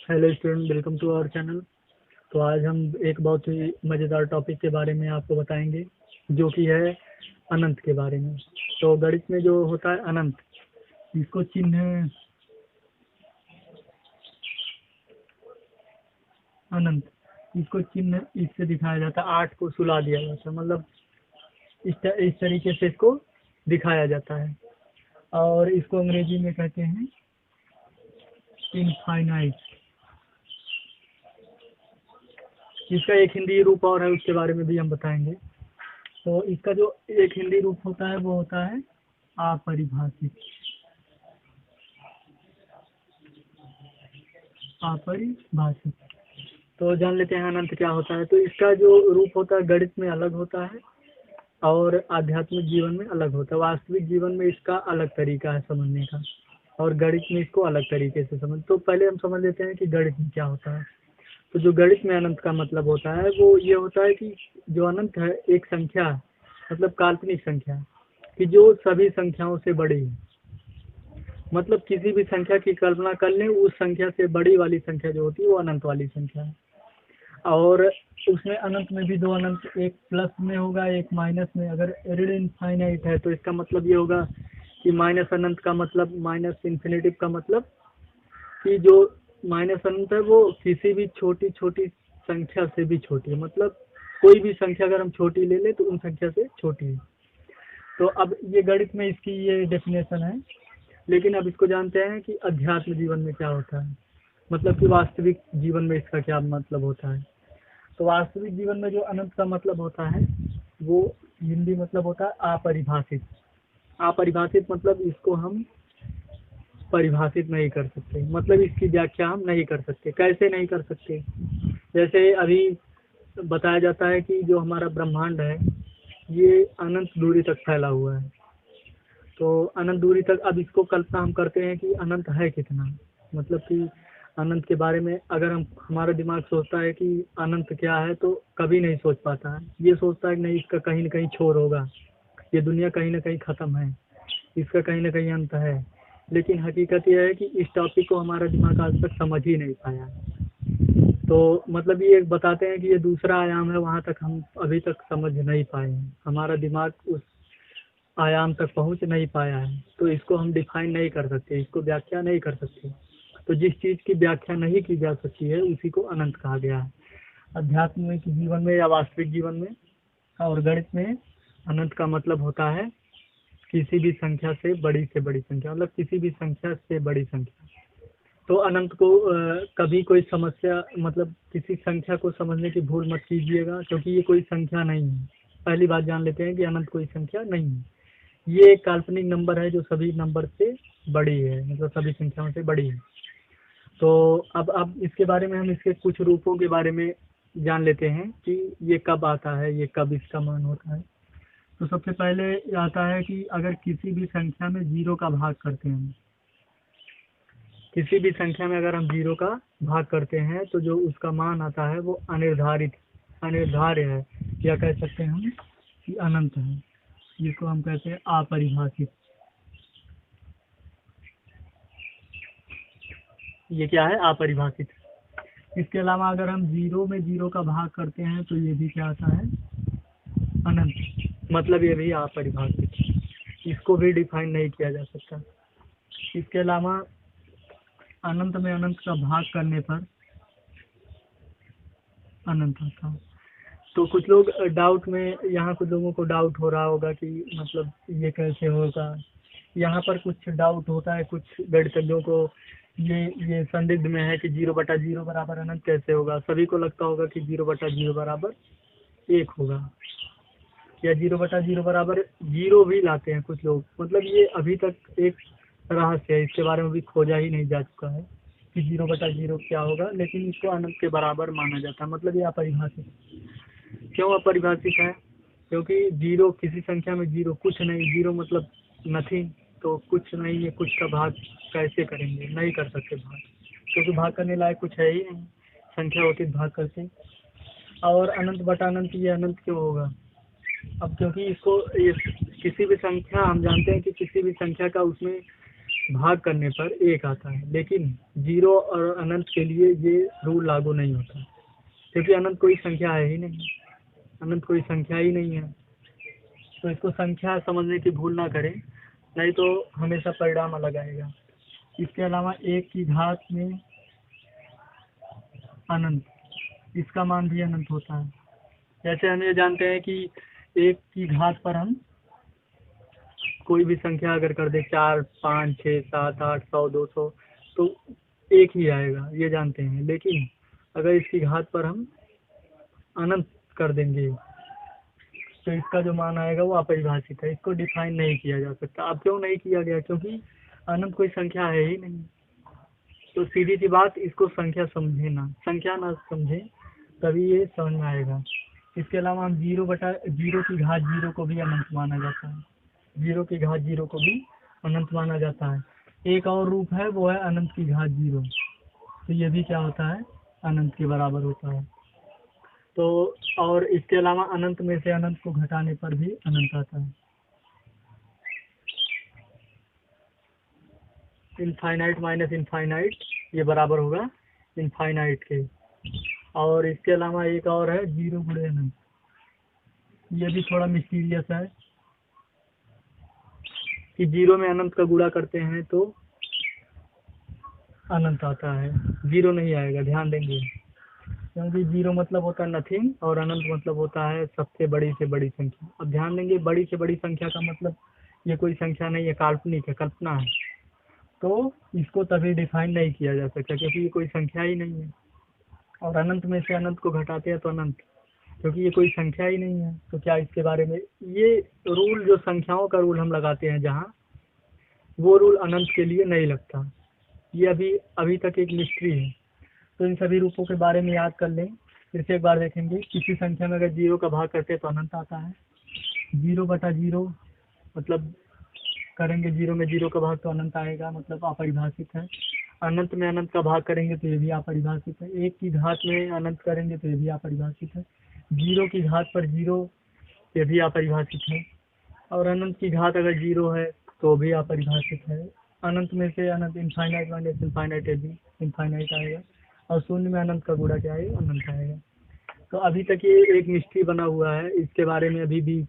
Hello student, welcome to our channel. तो आज हम एक बहुत ही मज़ेदार टॉपिक के बारे में आपको बताएंगे, जो कि है अनंत के बारे में। तो गणित में जो होता है अनंत, इसको चिन्ह अनंत इसको चिन्ह इससे दिखाया जाता है, 8 को सुला दिया जाता है, मतलब इस तरीके से इसको दिखाया जाता है। और इसको अंग्रेजी में कहते हैं इनफाइनाइट। इसका एक हिंदी रूप और है, उसके बारे में भी हम बताएंगे। तो इसका जो एक हिंदी रूप होता है वो होता है अपरिभाषित। अपरिभाषित। तो जान लेते हैं अनंत क्या होता है। तो इसका जो रूप होता है गणित में अलग होता है और आध्यात्मिक जीवन में अलग होता है। वास्तविक जीवन में इसका अलग तरीका है समझने का, और गणित में इसको अलग तरीके से समझ। तो पहले हम समझ लेते हैं कि गणित में क्या होता है। तो जो गणित में अनंत का मतलब होता है वो ये होता है कि जो अनंत है एक संख्या है, मतलब काल्पनिक संख्या है, कि जो सभी संख्याओं से बड़ी है। मतलब किसी भी संख्या की कल्पना कर लें, उस संख्या से बड़ी वाली संख्या जो होती है वो अनंत वाली संख्या है। और उसमें अनंत में भी दो अनंत, एक प्लस में होगा एक माइनस में। अगर ऋण इनफाइनाइट है तो इसका मतलब ये होगा कि माइनस अनंत का मतलब, माइनस इन्फिनेटिव का मतलब कि जो माइनस अनंत है वो किसी भी छोटी छोटी संख्या से भी छोटी है। मतलब कोई भी संख्या अगर हम छोटी ले लें तो उन संख्या से छोटी है। तो अब ये गणित में इसकी ये डेफिनेशन है। लेकिन अब इसको जानते हैं कि अध्यात्म जीवन में क्या होता है, मतलब कि वास्तविक जीवन में इसका क्या मतलब होता है। तो वास्तविक जीवन में जो अनंत का मतलब होता है वो हिंदी मतलब होता है अपरिभाषित। अपरिभाषित मतलब इसको हम परिभाषित नहीं कर सकते, मतलब इसकी व्याख्या हम नहीं कर सकते। कैसे नहीं कर सकते? जैसे अभी बताया जाता है कि जो हमारा ब्रह्मांड है ये अनंत दूरी तक फैला हुआ है। तो अनंत दूरी तक अब इसको कल्पना हम करते हैं कि अनंत है कितना, मतलब कि अनंत के बारे में अगर हम, हमारा दिमाग सोचता है कि अनंत क्या है तो कभी नहीं सोच पाता है। ये सोचता है कि नहीं, इसका कहीं ना कहीं छोर होगा, ये दुनिया कहीं ना कहीं ख़त्म है, इसका कहीं ना कहीं अंत है। लेकिन हकीकत यह है कि इस टॉपिक को हमारा दिमाग आज तक समझ ही नहीं पाया है। तो मतलब ये बताते हैं कि ये दूसरा आयाम है, वहाँ तक हम अभी तक समझ नहीं पाए हैं, हमारा दिमाग उस आयाम तक पहुंच नहीं पाया है। तो इसको हम डिफाइन नहीं कर सकते, इसको व्याख्या नहीं कर सकते। तो जिस चीज़ की व्याख्या नहीं की जा सकती है उसी को अनंत कहा गया है, आध्यात्मिक जीवन में या वास्तविक जीवन में। और गणित में अनंत का मतलब होता है किसी भी संख्या से बड़ी संख्या, मतलब किसी भी संख्या से बड़ी संख्या। तो अनंत को कभी कोई समस्या, मतलब किसी संख्या को समझने की भूल मत कीजिएगा, क्योंकि ये कोई संख्या नहीं है। पहली बात जान लेते हैं कि अनंत कोई संख्या नहीं है, ये एक काल्पनिक नंबर है जो सभी नंबर से बड़ी है, मतलब सभी संख्याओं से बड़ी है। तो अब इसके बारे में हम इसके कुछ रूपों के बारे में जान लेते हैं कि ये कब आता है, ये कब इसका मान होता है। तो सबसे पहले आता है कि अगर किसी भी संख्या में जीरो का भाग करते हैं, किसी भी संख्या में अगर हम जीरो का भाग करते हैं तो जो उसका मान आता है वो अनिर्धारित, अनिर्धार्य है, या कह सकते हैं हम कि अनंत है, जिसको हम कहते हैं अपरिभाषित। ये क्या है? अपरिभाषित। इसके अलावा अगर हम जीरो में जीरो का भाग करते हैं तो ये भी क्या आता है? अनंत, मतलब ये भी अपरिभाषित, इसको भी डिफाइन नहीं किया जा सकता। इसके अलावा अनंत में अनंत का भाग करने पर अनंत आता है। तो कुछ लोग डाउट में, यहाँ कुछ लोगों को डाउट हो रहा होगा कि मतलब ये कैसे होगा। यहाँ पर कुछ डाउट होता है कुछ गणितज्ञों को, ये संदिग्ध में है कि जीरो बटा जीरो बराबर अनंत कैसे होगा। सभी को लगता होगा कि जीरो बटा जीरो बराबर एक होगा, या जीरो बटा जीरो बराबर जीरो भी लाते हैं कुछ लोग। मतलब ये अभी तक एक रहस्य है, इसके बारे में भी खोजा ही नहीं जा चुका है कि जीरो बटा जीरो क्या होगा। लेकिन इसको अनंत के बराबर माना जाता है। मतलब ये अपरिभाषित। क्यों अपरिभाषित है? क्योंकि जीरो, किसी संख्या में जीरो कुछ नहीं, जीरो मतलब नथिंग। तो कुछ नहीं है, कुछ का भाग कैसे करेंगे? नहीं कर सकते भाग, क्योंकि भाग करने लायक कुछ है ही नहीं, संख्या होती तो भाग करते। और अनंत बटा अनंत, ये अनंत क्यों होगा? अब क्योंकि इसको, ये किसी भी संख्या, हम जानते हैं कि किसी भी संख्या का उसमें भाग करने पर 1 आता है, लेकिन 0 और अनंत के लिए ये रूल लागू नहीं होता, क्योंकि अनंत कोई संख्या है ही नहीं, अनंत कोई संख्या ही नहीं है। तो इसको संख्या समझने की भूल ना करें, नहीं तो हमेशा परिणाम अलग आएगा। इसके अलावा 1 की घात में अनंत, इसका मान भी अनंत होता है। जैसे हम ये जानते हैं कि 1 की घात पर हम कोई भी संख्या अगर कर दे 4, 5, 6, 7, 8, 100, 200, तो 1 ही आएगा, ये जानते हैं। लेकिन अगर इसकी घात पर हम अनंत कर देंगे तो इसका जो मान आएगा वो अपरिभाषित है, इसको डिफाइन नहीं किया जा सकता। अब क्यों नहीं किया गया? क्योंकि अनंत कोई संख्या है ही नहीं। तो सीधी सी बात, इसको संख्या समझे ना, संख्या ना समझे तभी ये समझ में आएगा। इसके अलावा हम 0 की घात 0 को भी अनंत माना जाता है, 0 की घात 0 को भी अनंत माना जाता है। एक और रूप है, वो है अनंत की घात 0, तो ये भी क्या होता है? अनंत के बराबर होता है। तो और इसके अलावा अनंत में से अनंत को घटाने पर भी अनंत आता है। इनफाइनाइट माइनस इनफाइनाइट ये बराबर होगा इनफाइनाइट के। और इसके अलावा एक और है 0 गुणे अनंत, ये भी थोड़ा मिस्टीरियस है कि 0 में अनंत का गुणा करते हैं तो अनंत आता है, 0 नहीं आएगा, ध्यान देंगे। क्योंकि 0 मतलब होता है नथिंग और अनंत मतलब होता है सबसे बड़ी से बड़ी संख्या। अब ध्यान देंगे, बड़ी से बड़ी संख्या का मतलब ये कोई संख्या नहीं है, काल्पनिक है, कल्पना है। तो इसको तभी डिफाइन नहीं किया जा सकता क्योंकि ये कोई संख्या ही नहीं है। और अनंत में से अनंत को घटाते हैं तो अनंत, क्योंकि ये कोई संख्या ही नहीं है। तो क्या इसके बारे में ये रूल, जो संख्याओं का रूल हम लगाते हैं जहाँ, वो रूल अनंत के लिए नहीं लगता। ये अभी तक एक मिस्ट्री है। तो इन सभी रूपों के बारे में याद कर लें, फिर से एक बार देखेंगे। किसी संख्या में अगर 0 का भाग करते हैं तो अनंत आता है, 0/0 मतलब करेंगे 0 में 0 का भाग तो अनंत आएगा, मतलब अपरिभाषित है। अनंत में अनंत का भाग करेंगे तो ये भी अपरिभाषित है। 1 की घात में अनंत करेंगे तो ये भी अपरिभाषित है। 0 की घात पर 0, ये भी अपरिभाषित है। और अनंत की घात अगर 0 है तो भी अपरिभाषित है। अनंत में से अनंत इनफाइनाइट माइनस इनफाइनाइट, ये भी इनफाइनाइट आएगा। और शून्य में अनंत का गुणा क्या आएगा? अनंत आएगा। तो अभी तक ये एक मिस्ट्री बना हुआ है, इसके बारे में अभी भी